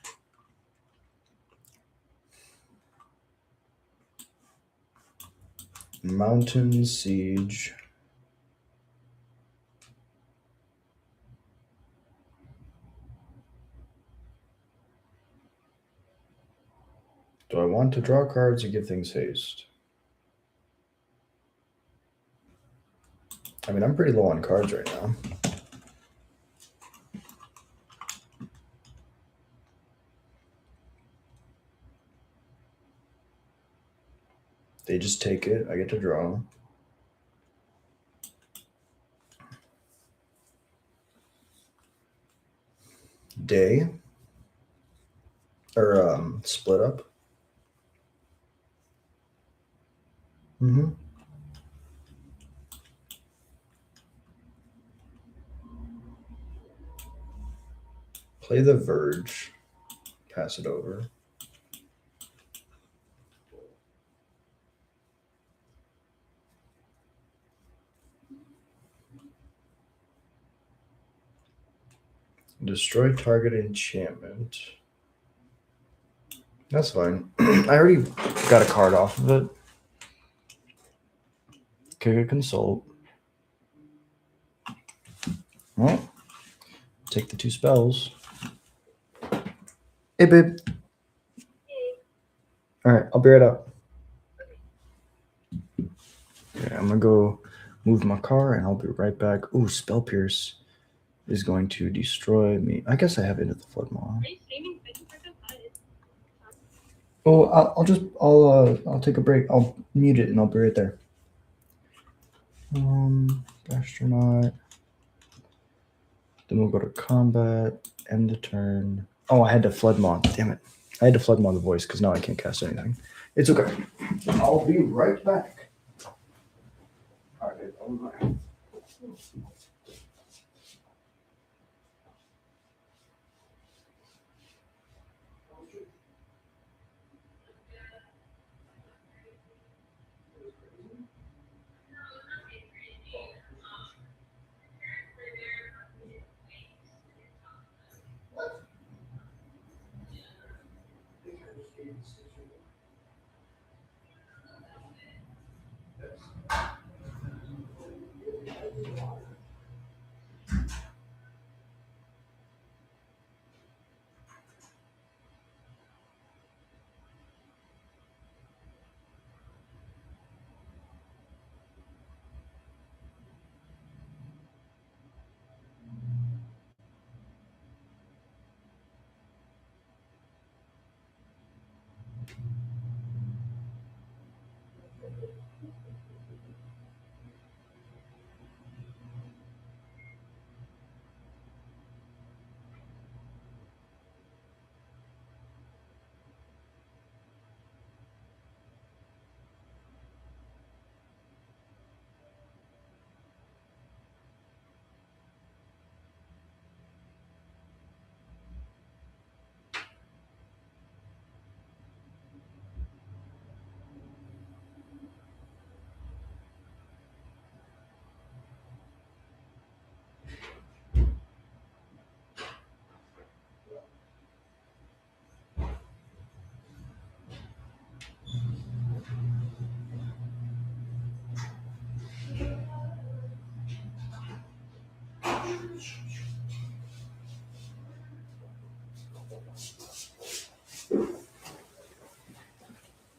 Mountain Siege. Do I want to draw cards or give things haste? I mean, I'm pretty low on cards right now. They just take it. I get to draw. Day. Or split up. Play the Verge. Pass it over. Destroy target enchantment. That's fine. I already got a card off of it. Kick a consult. Well, take the 2 spells. Hey, babe. All right, I'll be right up. Okay, I'm gonna go move my car, and I'll be right back. Ooh, Spell Pierce is going to destroy me. I guess I have Into the Flood Maw. Oh, I'll take a break. I'll mute it, and I'll be right there. Astronaut. Then we'll go to combat, end the turn. Oh, I had to Flood Maw. Damn it. I had to Flood Maw the voice because now I can't cast anything. It's okay. I'll be right back. All right.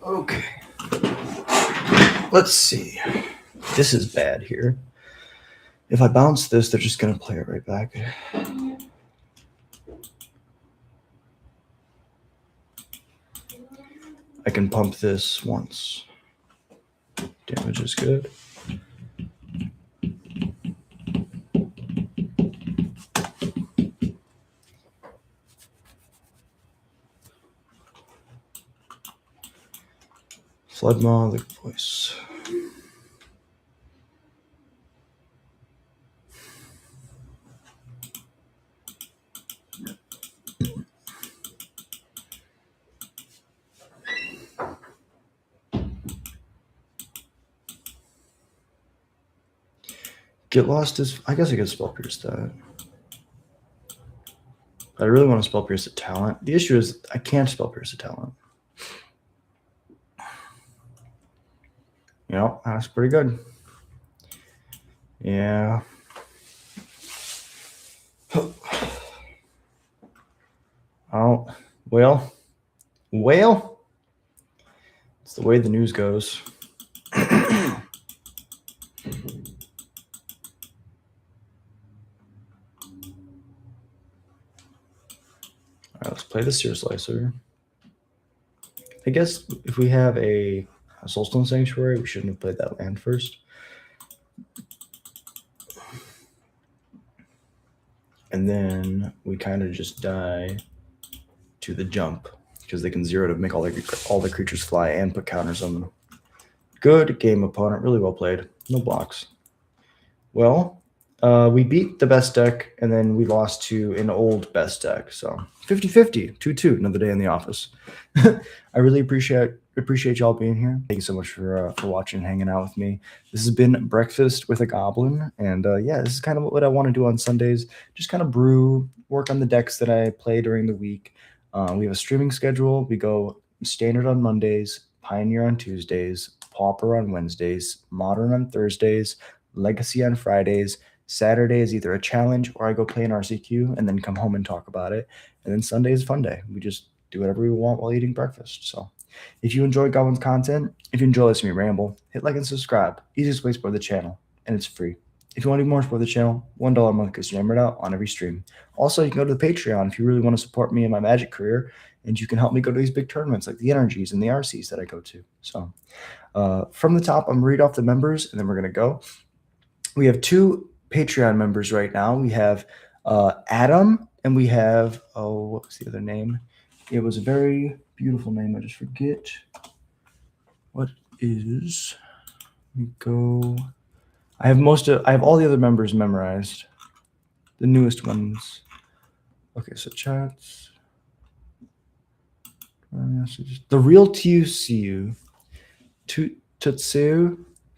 Okay. Let's see. This is bad here. If I bounce this, they're just going to play it right back. I can pump this once. Damage is good. Flood Maw, the voice. Get Lost is, I guess I could Spell Pierce that. I really want to Spell Pierce a talent. The issue is I can't Spell Pierce a talent. You know, that's pretty good. Yeah. Oh, well, it's the way the news goes. All right, let's play the Seer Slicer. I guess if we have a Soulstone Sanctuary, we shouldn't have played that land first. And then we kind of just die to the jump because they can 0 to make all the creatures fly and put counters on them. Good game, opponent. Really well played. No blocks. Well, we beat the best deck, and then we lost to an old best deck. So 50-50, 2-2, another day in the office. I really appreciate appreciate y'all being here. Thank you so much for watching and hanging out with me. This has been Breakfast with a Goblin, and yeah, this is kind of what I want to do on Sundays. Just kind of brew, work on the decks that I play during the week. We have a streaming schedule. We go Standard on Mondays, Pioneer on Tuesdays, Pauper on Wednesdays, Modern on Thursdays, Legacy on Fridays. Saturday is either a challenge or I go play an RCQ and then come home and talk about it. And then Sunday is fun day. We just do whatever we want while eating breakfast. So if you enjoy Goblin's content, if you enjoy listening to me ramble, hit like and subscribe. Easiest way to support the channel, and it's free. If you want to do more support the channel, $1 a month gets hammered out on every stream. Also, you can go to the Patreon if you really want to support me in my Magic career, and you can help me go to these big tournaments like the Energies and the RCs that I go to. So from the top, I'm going to read off the members, and then we're going to go. We have 2 Patreon members right now. We have Adam, and we have, what was the other name? It was a very beautiful name. I just forget what is. Let me go. I have all the other members memorized. The newest ones. Okay, so chats. Messages. The real Tutsu, the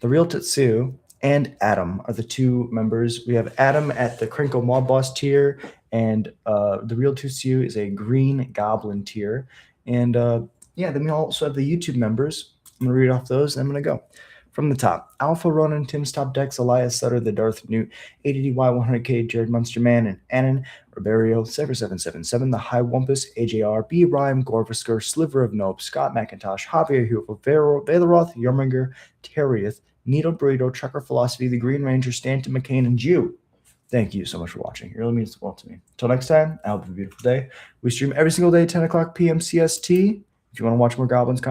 real Tutsu, and Adam are the 2 members. We have Adam at the Crinkle Mob Boss tier, and the real Tutsu is a green Goblin tier. And yeah, then we also have the YouTube members. I'm going to read off those, and I'm going to go. From the top, Alpha Ronan, Tim's Top Decks, Elias Sutter, The Darth Newt, ADDY 100K, Jared Munsterman, and Annan, Riberio, 7777, The High Wumpus, AJR, B. Rhyme, Gorvisker, Sliver of Nope, Scott McIntosh, Javier Hugo, Valeroth, Yorminger, Terrieth, Needle Burrito, Trucker Philosophy, The Green Ranger, Stanton McCain, and Jew. Thank you so much for watching. It really means the world to me. Until next time, I hope you have a beautiful day. We stream every single day, 10 o'clock p.m. CST. If you want to watch more Goblins content,